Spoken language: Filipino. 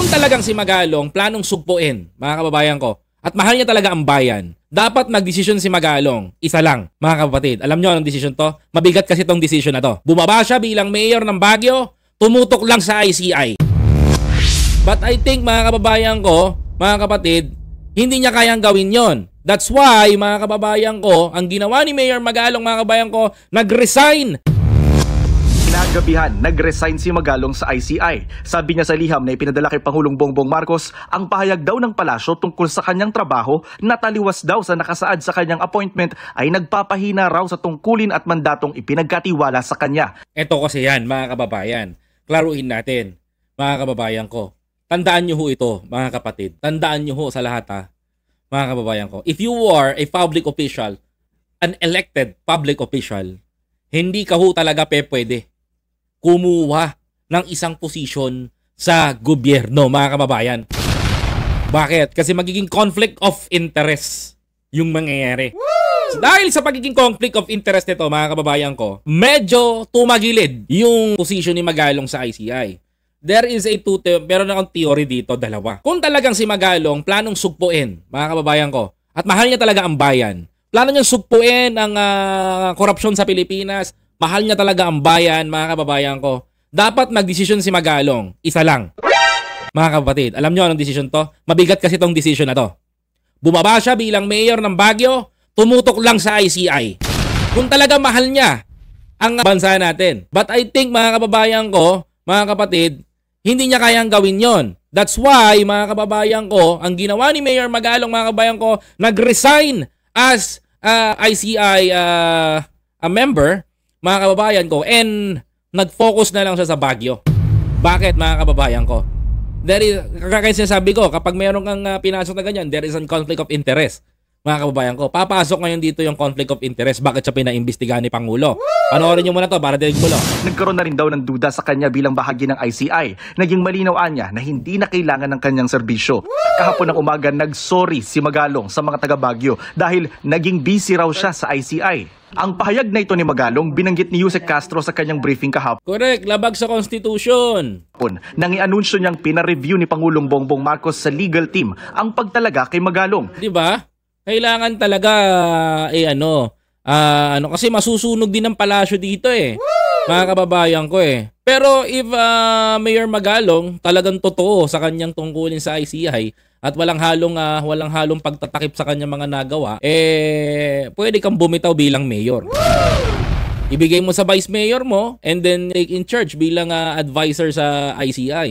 Kung talagang si Magalong planong sugpuin, mga kababayan ko, at mahal niya talaga ang bayan, dapat magdesisyon si Magalong. Isa lang, mga kapatid. Alam niyo anong desisyon to? Mabigat kasi tong desisyon na to. Bumaba siya bilang mayor ng Baguio, tumutok lang sa ICI. But I think, mga kababayan ko, mga kapatid, hindi niya kayang gawin yon. That's why, mga kababayan ko, ang ginawa ni Mayor Magalong, mga kababayan ko, nag-resign. Kinagabihan, nag-resign si Magalong sa ICI. Sabi niya sa liham na ipinadala kay Pangulong Bongbong Marcos ang pahayag daw ng palasyo tungkol sa kanyang trabaho na taliwas daw sa nakasaad sa kanyang appointment ay nagpapahina raw sa tungkulin at mandatong ipinagkatiwala sa kanya. Ito kasi yan, mga kababayan. Klaruhin natin, mga kababayan ko. Tandaan niyo ho ito, mga kapatid. Tandaan niyo ho sa lahat, ha, mga kababayan ko. If you are a public official, an elected public official, hindi ka ho talaga pwede kumuha ng isang posisyon sa gobyerno, mga kababayan. Bakit? Kasi magiging conflict of interest yung mangyayari. So, dahil sa pagiging conflict of interest nito, mga kababayan ko, medyo tumagilid yung posisyon ni Magalong sa ICI. There is a meron akong theory dito, dalawa. Kung talagang si Magalong planong sugpuin, mga kababayan ko, at mahal niya talaga ang bayan, plano niyang sugpuin ang korupsyon sa Pilipinas, mahal niya talaga ang bayan, mga kababayan ko, dapat magdesisyon si Magalong. Isa lang, mga kapatid. Alam niyo anong desisyon to? Mabigat kasi tong desisyon na to. Bumaba siya bilang mayor ng Baguio, tumutok lang sa ICI. Kung talaga mahal niya ang bansa natin. But I think, mga kababayan ko, mga kapatid, hindi niya kayang gawin yon. That's why, mga kababayan ko, ang ginawa ni Mayor Magalong, mga kababayan ko, nag-resign as ICI a member, mga kababayan ko, and nag-focus na lang siya sa Baguio. Bakit, mga kababayan ko? Kaya sinasabi ko, kapag mayroon kang pinasok na ganyan, there is a conflict of interest. Mga kababayan ko, papasok ngayon dito yung conflict of interest. Bakit siya pinaimbestigahan ni Pangulo? Panoorin nyo muna to para dinig mo lo. Nagkaroon na rin daw ng duda sa kanya bilang bahagi ng ICI. Naging malinaw niya na hindi na kailangan ng kanyang serbisyo. Kahapon ng umaga, nag-sorry si Magalong sa mga taga Baguio dahil naging busy raw siya sa ICI. Ang pahayag na ito ni Magalong binanggit ni Yusek Castro sa kanyang briefing kahapon. Correct, labag sa Constitution. Nang i-anunsyo niyang pina-review ni Pangulong Bongbong Marcos sa legal team ang pagtalaga kay Magalong. Di ba? Kailangan talaga kasi masusunog din ang palasyo dito mga kababayan ko Pero if Mayor Magalong talagang totoo sa kanyang tungkulin sa ICI at walang halong pagtatakip sa kanyang mga nagawa, pwede kang bumitaw bilang mayor. Ibigay mo sa vice mayor mo and then take in charge bilang advisor sa ICI.